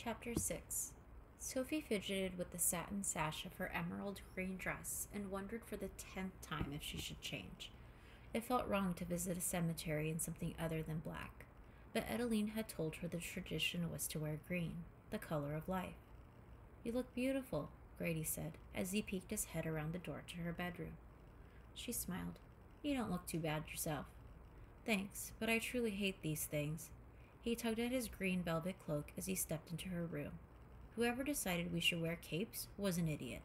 Chapter 6. Sophie fidgeted with the satin sash of her emerald green dress and wondered for the 10th time if she should change. It felt wrong to visit a cemetery in something other than black, but Adeline had told her the tradition was to wear green, the color of life. "You look beautiful," Grady said, as he peeked his head around the door to her bedroom. She smiled. "You don't look too bad yourself." "Thanks, but I truly hate these things." He tugged at his green velvet cloak as he stepped into her room. Whoever decided we should wear capes was an idiot.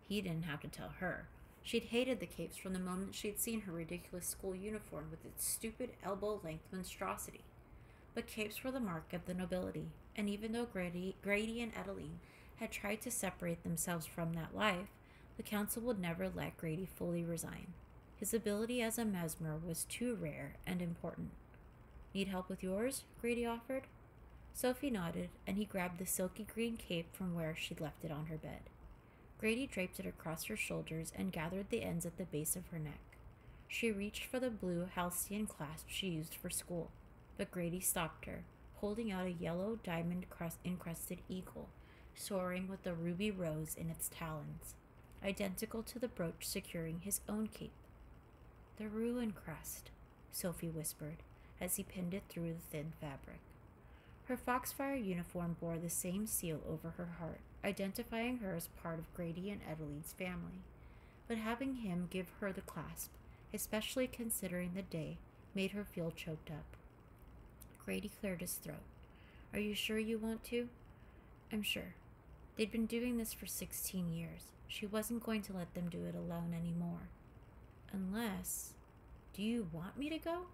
He didn't have to tell her. She'd hated the capes from the moment she'd seen her ridiculous school uniform with its stupid elbow-length monstrosity. But capes were the mark of the nobility, and even though Grady and Adeline had tried to separate themselves from that life, the council would never let Grady fully resign. His ability as a mesmer was too rare and important. "Need help with yours?" Grady offered. Sophie nodded, and he grabbed the silky green cape from where she'd left it on her bed. Grady draped it across her shoulders and gathered the ends at the base of her neck. She reached for the blue halcyon clasp she used for school, but Grady stopped her, holding out a yellow diamond-encrusted eagle, soaring with a ruby rose in its talons, identical to the brooch securing his own cape. "The ruin crest," Sophie whispered, as he pinned it through the thin fabric. Her foxfire uniform bore the same seal over her heart, identifying her as part of Grady and Adeline's family. But having him give her the clasp, especially considering the day, made her feel choked up. Grady cleared his throat. "Are you sure you want to?" "I'm sure." They'd been doing this for 16 years. She wasn't going to let them do it alone anymore. "Unless... Do you want me to go?"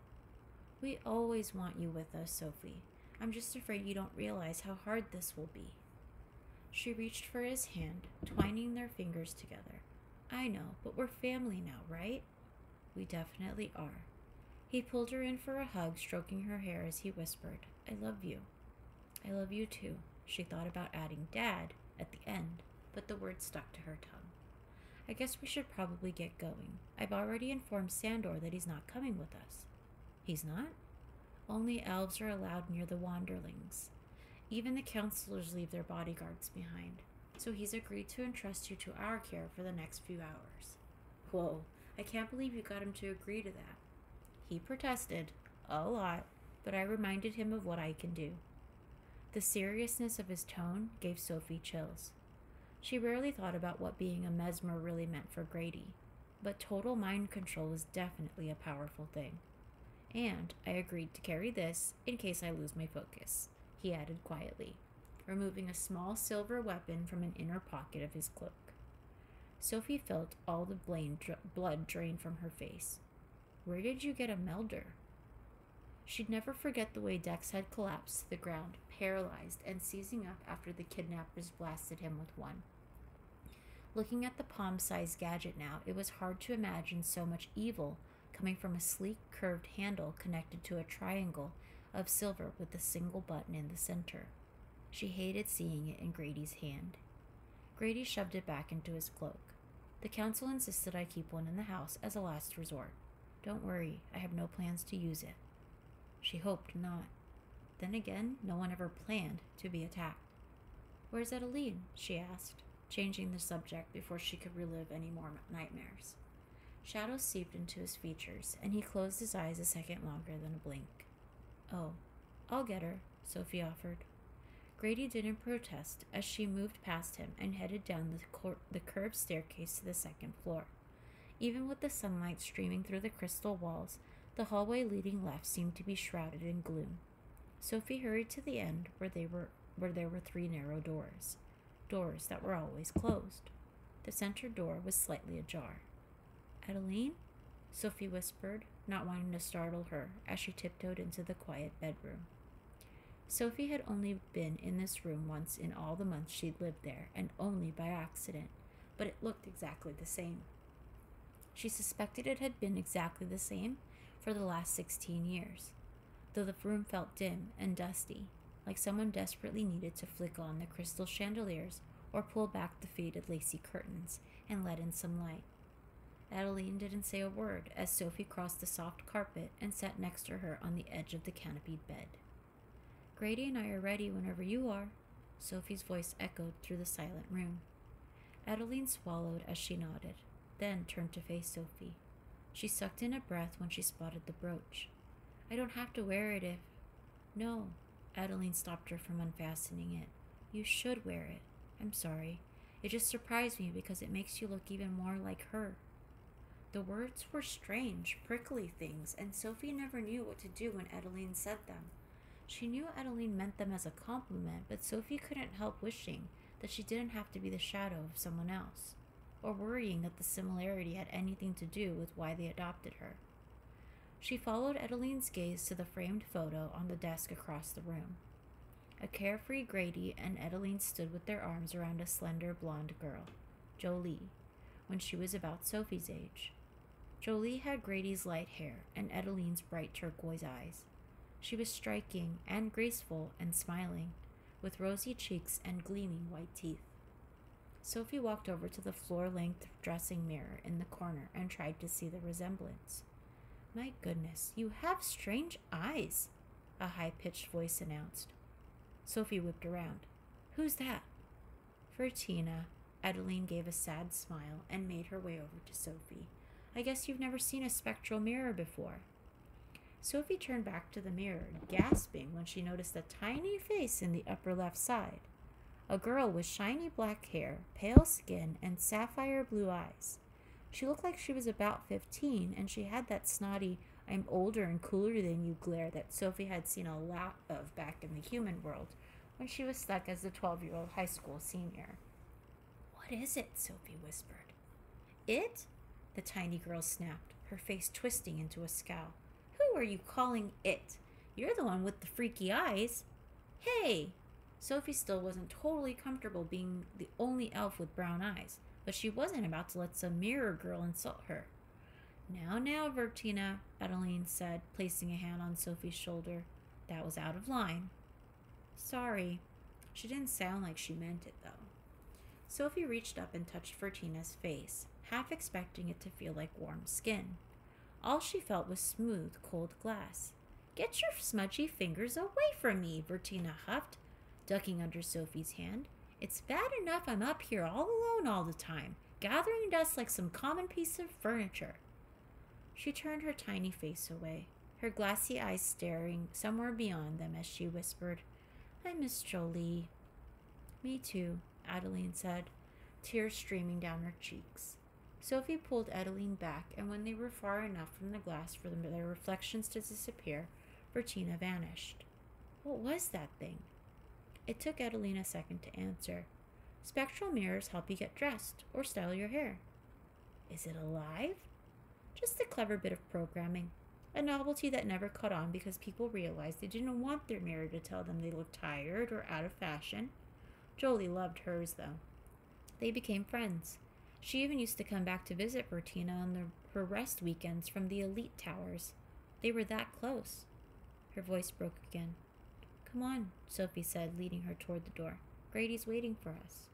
"We always want you with us, Sophie. I'm just afraid you don't realize how hard this will be." She reached for his hand, twining their fingers together. "I know, but we're family now, right?" "We definitely are." He pulled her in for a hug, stroking her hair as he whispered, "I love you." "I love you too." She thought about adding "Dad" at the end, but the word stuck to her tongue. "I guess we should probably get going. I've already informed Sandor that he's not coming with us." "He's not?" "Only elves are allowed near the Wanderlings. Even the counselors leave their bodyguards behind. So he's agreed to entrust you to our care for the next few hours." "Whoa, I can't believe you got him to agree to that." "He protested. A lot. But I reminded him of what I can do." The seriousness of his tone gave Sophie chills. She rarely thought about what being a mesmer really meant for Grady, but total mind control was definitely a powerful thing. "And I agreed to carry this in case I lose my focus," he added quietly, removing a small silver weapon from an inner pocket of his cloak. Sophie felt all the blood drain from her face. "Where did you get a melder?" She'd never forget the way Dex had collapsed to the ground, paralyzed and seizing up after the kidnappers blasted him with one. Looking at the palm-sized gadget now, it was hard to imagine so much evil coming from a sleek, curved handle connected to a triangle of silver with a single button in the center. She hated seeing it in Grady's hand. Grady shoved it back into his cloak. "The council insisted I keep one in the house as a last resort. Don't worry, I have no plans to use it." She hoped not. Then again, no one ever planned to be attacked. "Where's Adeline?" she asked, changing the subject before she could relive any more nightmares. Shadows seeped into his features, and he closed his eyes a second longer than a blink. "Oh, I'll get her," Sophie offered. Grady didn't protest as she moved past him and headed down the curved staircase to the second floor. Even with the sunlight streaming through the crystal walls, the hallway leading left seemed to be shrouded in gloom. Sophie hurried to the end where there were 3 narrow doors that were always closed. The center door was slightly ajar. "Adeline?" Sophie whispered, not wanting to startle her as she tiptoed into the quiet bedroom. Sophie had only been in this room once in all the months she'd lived there, and only by accident, but it looked exactly the same. She suspected it had been exactly the same for the last 16 years, though the room felt dim and dusty, like someone desperately needed to flick on the crystal chandeliers or pull back the faded lacy curtains and let in some light. Adeline didn't say a word as Sophie crossed the soft carpet and sat next to her on the edge of the canopied bed. "Grady and I are ready whenever you are." Sophie's voice echoed through the silent room. Adeline swallowed as she nodded, then turned to face Sophie. She sucked in a breath when she spotted the brooch. I don't have to wear it if... No, Adeline stopped her from unfastening it. You should wear it. I'm sorry. It just surprised me because it makes you look even more like her. The words were strange, prickly things, and Sophie never knew what to do when Adeline said them. She knew Adeline meant them as a compliment, but Sophie couldn't help wishing that she didn't have to be the shadow of someone else, or worrying that the similarity had anything to do with why they adopted her. She followed Adeline's gaze to the framed photo on the desk across the room. A carefree Grady and Adeline stood with their arms around a slender blonde girl, Jolie, when she was about Sophie's age. Jolie had Grady's light hair and Adeline's bright turquoise eyes. She was striking and graceful and smiling, with rosy cheeks and gleaming white teeth. Sophie walked over to the floor-length dressing mirror in the corner and tried to see the resemblance. My goodness, you have strange eyes, a high-pitched voice announced. Sophie whipped around. Who's that? Vertina. Adeline gave a sad smile and made her way over to Sophie. I guess you've never seen a spectral mirror before. Sophie turned back to the mirror, gasping when she noticed a tiny face in the upper left side. A girl with shiny black hair, pale skin, and sapphire blue eyes. She looked like she was about 15, and she had that snotty, I'm older and cooler than you glare that Sophie had seen a lot of back in the human world when she was stuck as a 12-year-old high school senior. What is it? Sophie whispered. It? The tiny girl snapped, her face twisting into a scowl. Who are you calling it? You're the one with the freaky eyes. Hey! Sophie still wasn't totally comfortable being the only elf with brown eyes, but she wasn't about to let some mirror girl insult her. Now, Vertina, Adeline said, placing a hand on Sophie's shoulder. That was out of line. Sorry. She didn't sound like she meant it, though. Sophie reached up and touched Vertina's face, half expecting it to feel like warm skin. All she felt was smooth, cold glass. Get your smudgy fingers away from me, Vertina huffed, ducking under Sophie's hand. It's bad enough I'm up here all alone all the time, gathering dust like some common piece of furniture. She turned her tiny face away, her glassy eyes staring somewhere beyond them as she whispered, I miss Jolie. Me too, Adeline said, tears streaming down her cheeks. Sophie pulled Adeline back, and when they were far enough from the glass for their reflections to disappear, Vertina vanished. What was that thing? It took Adeline a second to answer. Spectral mirrors help you get dressed or style your hair. Is it alive? Just a clever bit of programming. A novelty that never caught on because people realized they didn't want their mirror to tell them they looked tired or out of fashion. Jolie loved hers, though. They became friends. She even used to come back to visit Vertina on her rest weekends from the elite towers. They were that close. Her voice broke again. Come on, Sophie said, leading her toward the door. Grady's waiting for us.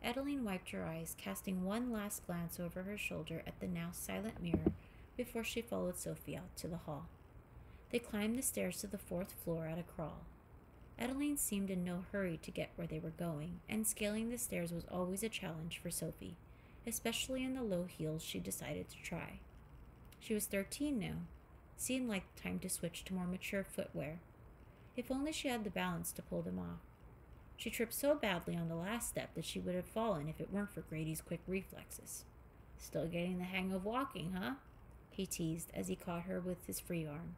Adeline wiped her eyes, casting one last glance over her shoulder at the now silent mirror before she followed Sophie out to the hall. They climbed the stairs to the 4th floor at a crawl. Adeline seemed in no hurry to get where they were going, and scaling the stairs was always a challenge for Sophie, especially in the low heels she decided to try. She was 13 now. Seemed like time to switch to more mature footwear. If only she had the balance to pull them off. She tripped so badly on the last step that she would have fallen if it weren't for Grady's quick reflexes. Still getting the hang of walking, huh? He teased as he caught her with his free arm.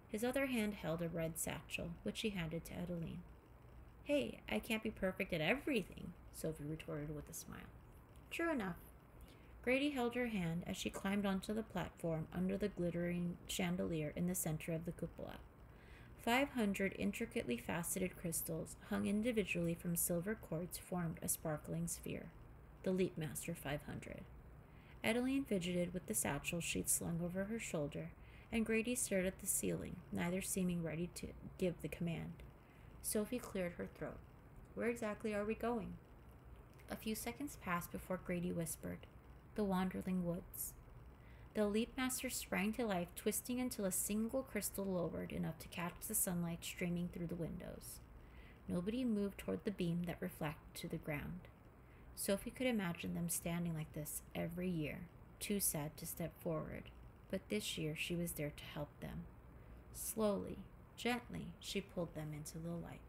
His other hand held a red satchel, which he handed to Adeline. Hey, I can't be perfect at everything, Sophie retorted with a smile. True enough. Grady held her hand as she climbed onto the platform under the glittering chandelier in the center of the cupola. 500 intricately faceted crystals, hung individually from silver cords, formed a sparkling sphere, the Leapmaster 500. Adeline fidgeted with the satchel she'd slung over her shoulder, and Grady stared at the ceiling, neither seeming ready to give the command. Sophie cleared her throat. Where exactly are we going? A few seconds passed before Grady whispered, The Wanderling Woods. The Leapmaster sprang to life, twisting until a single crystal lowered enough to catch the sunlight streaming through the windows. Nobody moved toward the beam that reflected to the ground. Sophie could imagine them standing like this every year, too sad to step forward, but this year she was there to help them. Slowly, gently, she pulled them into the light.